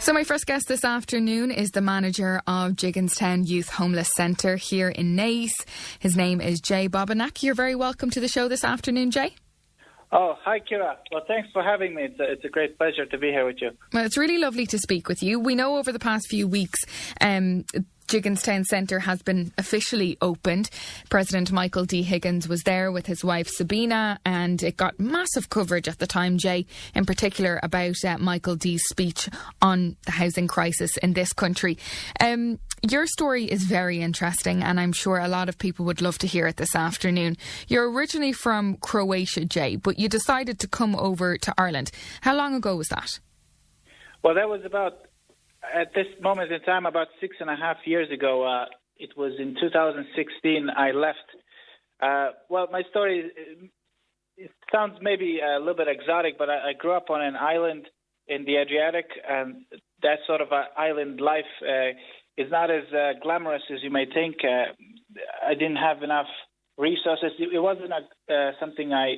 So my first guest this afternoon is the manager of Jigginstown Youth Homeless Centre here in Naas. His name is Jay Bobinac. You're very welcome to the show this afternoon, Jay. Oh, hi, Kira. Well, thanks for having me. It's a great pleasure to be here with you. Well, it's really lovely to speak with you. We know over the past few weeks, Jigginstown Centre has been officially opened. President Michael D. Higgins was there with his wife Sabina, and it got massive coverage at the time, Jay, in particular about Michael D.'s speech on the housing crisis in this country. Your story is very interesting, and I'm sure a lot of people would love to hear it this afternoon. You're originally from Croatia, Jay, but you decided to come over to Ireland. How long ago was that? Well, that was at this moment in time, about 6.5 years ago. It was in 2016 I left. Well, my story, it sounds maybe a little bit exotic, but I grew up on an island in the Adriatic, and that sort of island life is not as glamorous as you may think. I didn't have enough resources. It wasn't something I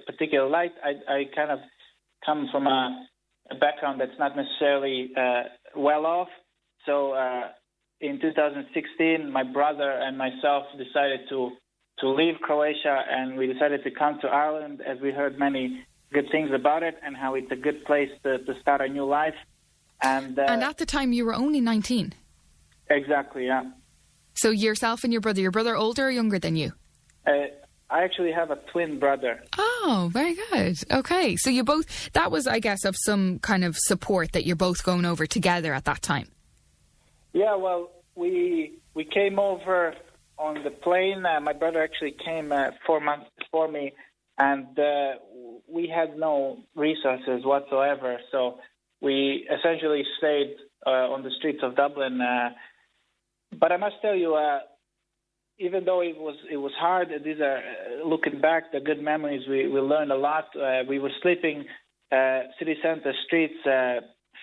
particularly liked. I kind of come from a background that's not necessarily well off. So in 2016, my brother and myself decided to leave Croatia, and we decided to come to Ireland as we heard many good things about it and how it's a good place to start a new life. And at the time, you were only 19. Exactly, yeah. So yourself and your brother older or younger than you? I actually have a twin brother. Oh, very good. Okay. So you both, that was, I guess, of some kind of support that you're both going over together at that time. Yeah, well, we came over on the plane. My brother actually came 4 months before me, and we had no resources whatsoever. So we essentially stayed on the streets of Dublin. But I must tell you, even though it was hard, these are, looking back, the good memories. We learned a lot. We were sleeping city centre streets,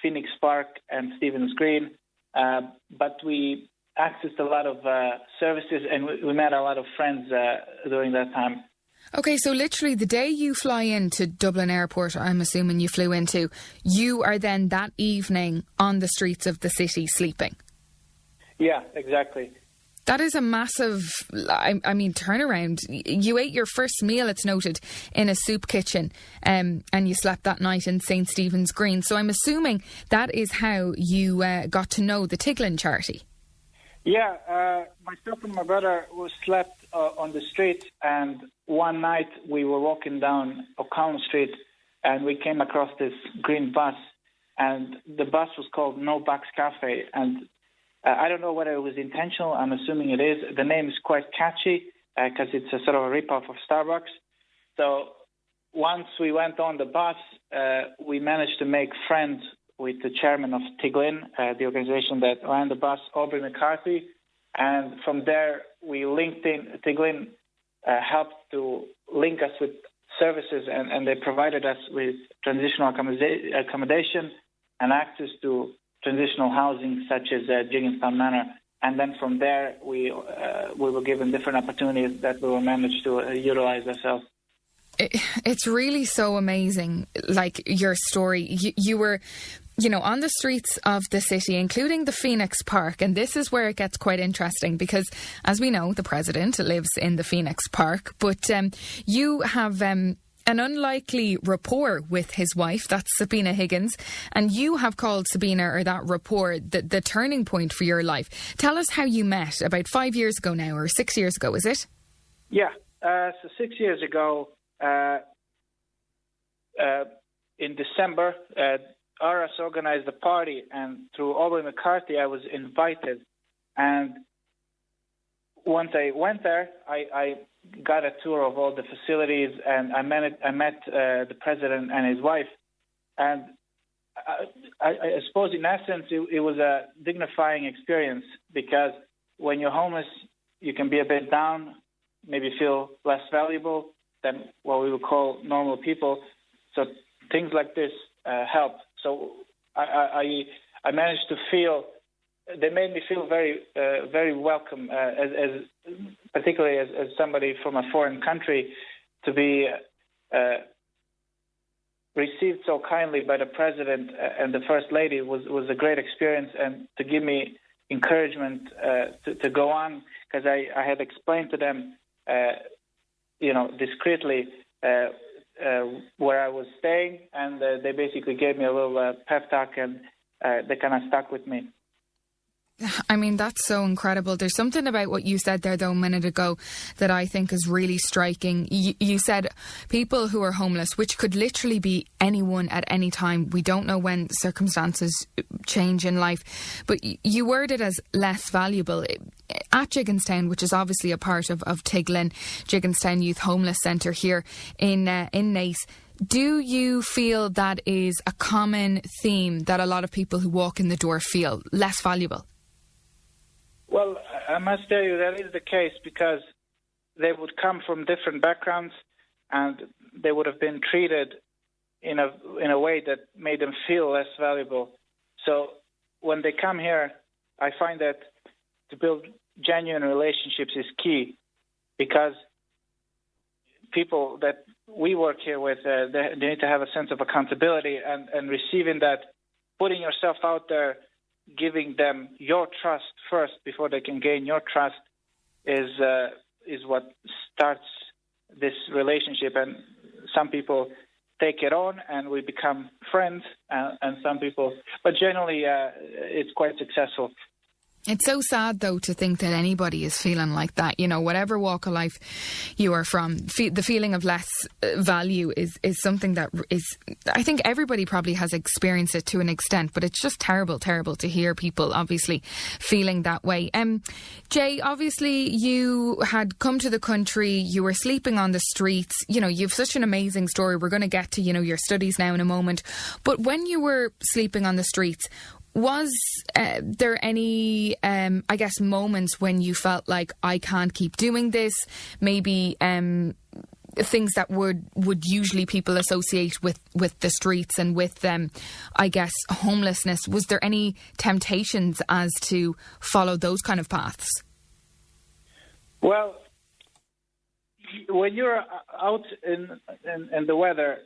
Phoenix Park and Stephen's Green, but we accessed a lot of services, and we met a lot of friends during that time. Okay, so literally the day you fly into Dublin Airport, I'm assuming you flew into, you are then that evening on the streets of the city sleeping. Yeah, exactly. That is a massive, turnaround. You ate your first meal, it's noted, in a soup kitchen, and you slept that night in St. Stephen's Green. So I'm assuming that is how you got to know the Tiglin charity. Yeah, myself and my brother slept on the street, and one night we were walking down O'Connell Street, and we came across this green bus, and the bus was called No Bucks Cafe, and I don't know whether it was intentional. I'm assuming it is. The name is quite catchy because it's a sort of a rip-off of Starbucks. So once we went on the bus, we managed to make friends with the chairman of Tiglin, the organization that ran the bus, Aubrey McCarthy. And from there, we linked in. Tiglin helped to link us with services, and they provided us with transitional accommodation and access to transitional housing such as Jigginstown Manor. And then from there, we were given different opportunities that we were managed to utilize ourselves. It's really so amazing, like your story. You were, on the streets of the city, including the Phoenix Park. And this is where it gets quite interesting because, as we know, the president lives in the Phoenix Park. But you have an unlikely rapport with his wife, that's Sabina Higgins, and you have called Sabina, or that rapport, the turning point for your life. Tell us how you met, about 5 years ago now, or 6 years ago, is it? Yeah, so 6 years ago, in December, Aras organized a party, and through Aubrey McCarthy, I was invited. And once I went there, I got a tour of all the facilities, and I met the president and his wife. And I suppose, in essence, it was a dignifying experience because when you're homeless, you can be a bit down, maybe feel less valuable than what we would call normal people. So things like this help. So I managed to feel. They made me feel very, very welcome, as particularly as somebody from a foreign country, to be received so kindly by the president and the first lady was a great experience, and to give me encouragement to go on, because I had explained to them, discreetly where I was staying, and they basically gave me a little pep talk, and they kind of stuck with me. I mean, that's so incredible. There's something about what you said there, though, a minute ago that I think is really striking. You said people who are homeless, which could literally be anyone at any time. We don't know when circumstances change in life. But you word it as less valuable. At Jigginstown, which is obviously a part of Tiglin, Jigginstown Youth Homeless Centre here in Naas, do you feel that is a common theme that a lot of people who walk in the door feel less valuable? Well, I must tell you that is the case, because they would come from different backgrounds and they would have been treated in a way that made them feel less valuable. So when they come here, I find that to build genuine relationships is key, because people that we work here with, they need to have a sense of accountability, and receiving that, putting yourself out there, giving them your trust first before they can gain your trust is what starts this relationship. And some people take it on and we become friends, and some people, but generally it's quite successful. It's so sad, though, to think that anybody is feeling like that. You know, whatever walk of life you are from, the feeling of less value is something that is, I think everybody probably has experienced it to an extent, but it's just terrible to hear people obviously feeling that way. Jay, obviously you had come to the country, you were sleeping on the streets. You know, you've such an amazing story. We're going to get to, your studies now in a moment. But when you were sleeping on the streets, was there any, moments when you felt like, I can't keep doing this? Maybe things that would usually people associate with the streets and with, homelessness. Was there any temptations as to follow those kind of paths? Well, when you're out in the weather,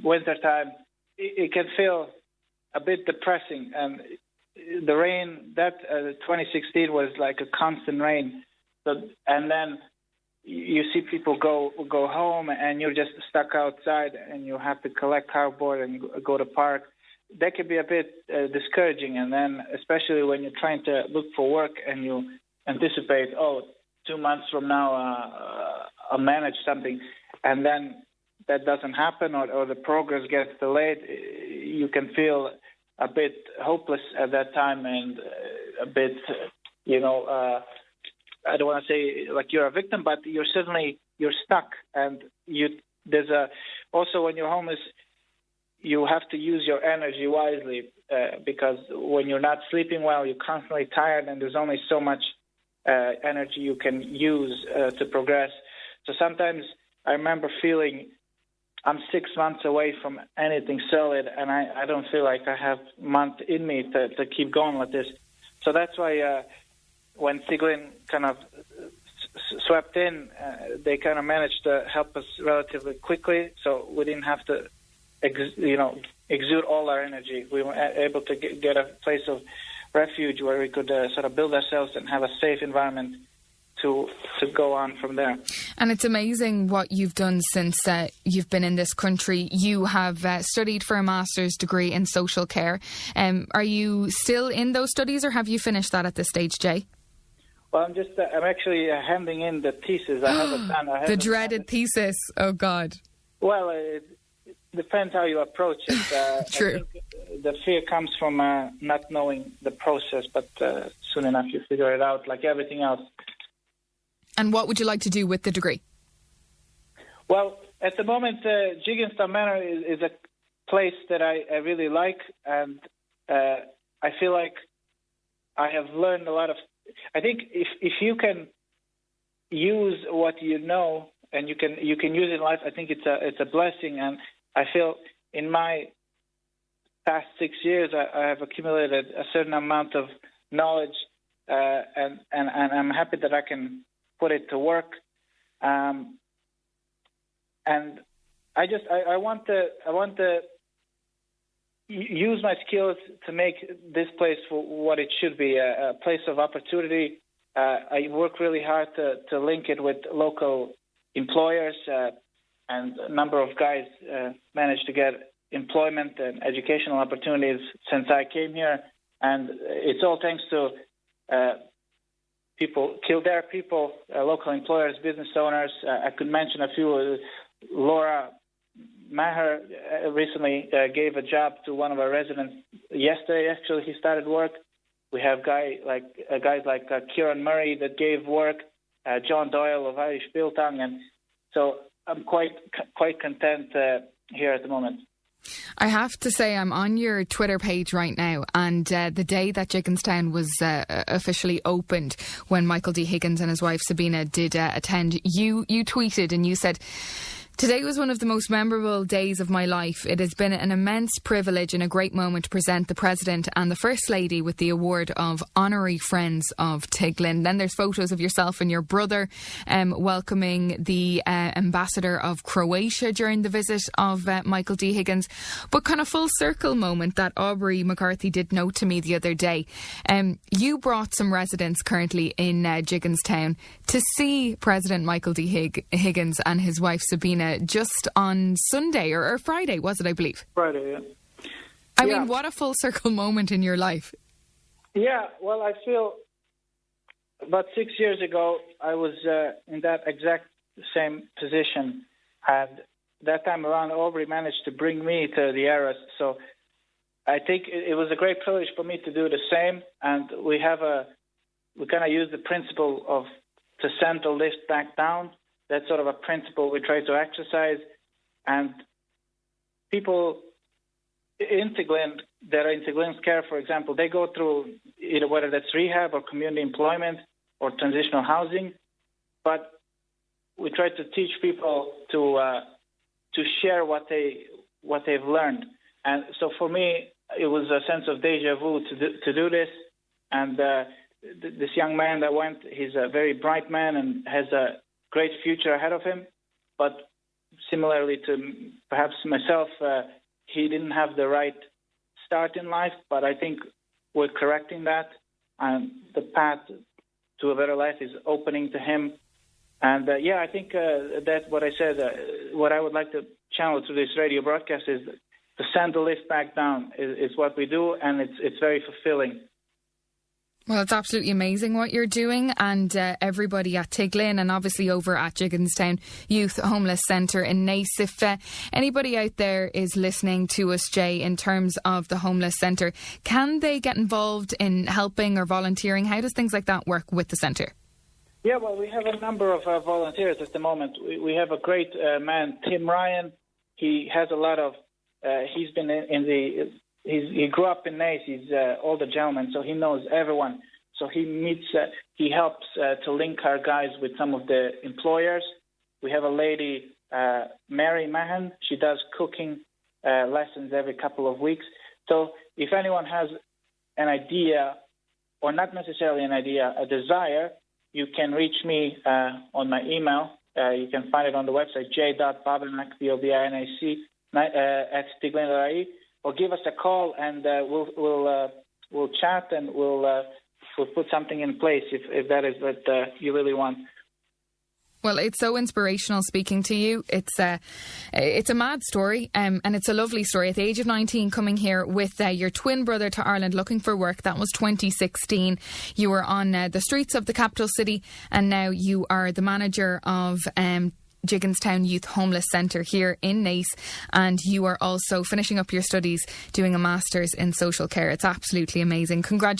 wintertime, it can feel a bit depressing, and the rain that 2016 was like a constant rain. So, and then you see people go home, and you're just stuck outside, and you have to collect cardboard and go to park. That can be a bit discouraging, and then especially when you're trying to look for work and you anticipate, 2 months from now I'll manage something, and then that doesn't happen, or the progress gets delayed. You can feel a bit hopeless at that time, and a bit, I don't want to say like you're a victim, but you're stuck. And also when you're homeless, you have to use your energy wisely, because when you're not sleeping well, you're constantly tired, and there's only so much energy you can use to progress. So sometimes I remember feeling I'm 6 months away from anything solid, and I don't feel like I have a month in me to keep going like this. So that's why when Tiglin kind of swept in, they kind of managed to help us relatively quickly, so we didn't have to exude all our energy. We were able to get a place of refuge where we could sort of build ourselves and have a safe environment to go on from there. And it's amazing what you've done since you've been in this country. You have studied for a master's degree in social care. Are you still in those studies, or have you finished that at this stage, Jay? Well, I'm actually handing in the thesis. I haven't done. The dreaded thesis. Oh, God. Well, it depends how you approach it. True. I think the fear comes from not knowing the process, but soon enough you figure it out, like everything else. And what would you like to do with the degree? Well, at the moment, Jigginstown Manor is a place that I really like, and I feel like I have learned a lot of. I think if you can use what you know and you can use it in life, I think it's a blessing. And I feel in my past 6 years, I have accumulated a certain amount of knowledge, and I'm happy that I can put it to work. And I want to use my skills to make this place for what it should be, a place of opportunity. I work really hard to link it with local employers, and a number of guys managed to get employment and educational opportunities since I came here. And it's all thanks to Kildare people, local employers, business owners. I could mention a few. Laura Maher recently gave a job to one of our residents yesterday. Actually, he started work. We have guys like Kieran Murray that gave work, John Doyle of Irish Biltong, and so I'm quite content here at the moment. I have to say, I'm on your Twitter page right now, and the day that Jigginstown was officially opened, when Michael D. Higgins and his wife Sabina did attend, you tweeted and you said, "Today was one of the most memorable days of my life. It has been an immense privilege and a great moment to present the President and the First Lady with the award of Honorary Friends of Tiglin." Then there's photos of yourself and your brother welcoming the Ambassador of Croatia during the visit of Michael D. Higgins. But kind of full circle moment that Aubrey McCarthy did note to me the other day. You brought some residents currently in Jigginstown to see President Michael D. Higgins and his wife Sabina just on Sunday or Friday, was it, I believe? Friday, yeah. I mean, what a full circle moment in your life. Yeah, well, I feel about 6 years ago, I was in that exact same position. And that time around, Aubrey managed to bring me to the Eras. So I think it was a great privilege for me to do the same. And we kind of use the principle of to send the lift back down. That's sort of a principle we try to exercise. And people in Tiglin, that are in Tiglin's care, for example, they go through either whether that's rehab or community employment or transitional housing. But we try to teach people to share what they've learned. And so for me, it was a sense of deja vu to do this. And this young man that went, he's a very bright man and has a great future ahead of him, but similarly to perhaps myself, he didn't have the right start in life, but I think we're correcting that, and the path to a better life is opening to him. And I think that what I said, what I would like to channel through this radio broadcast is to send the lift back down is what we do, and it's very fulfilling. Well, it's absolutely amazing what you're doing, and everybody at Tiglin and obviously over at Jigginstown Youth Homeless Centre in Naas. If anybody out there is listening to us, Jay, in terms of the homeless centre, can they get involved in helping or volunteering? How does things like that work with the centre? Yeah, well, we have a number of volunteers at the moment. We have a great man, Tim Ryan. He has a lot of, he's been he grew up in Naas. He's an older gentleman, so he knows everyone. So he helps to link our guys with some of the employers. We have a lady, Mary Mahan. She does cooking lessons every couple of weeks. So if anyone has an idea, or not necessarily an idea, a desire, you can reach me on my email. You can find it on the website, j.bobinac, B-O-B-I-N-A-C, at tiglin.ie. Or give us a call, and we'll chat, and we'll put something in place if that is what you really want. Well, it's so inspirational speaking to you. It's a mad story, and it's a lovely story. At the age of 19, coming here with your twin brother to Ireland, looking for work. That was 2016. You were on the streets of the capital city, and now you are the manager of Jigginstown Youth Homeless Centre here in Naas, and you are also finishing up your studies doing a master's in social care. It's absolutely amazing. Congratulations.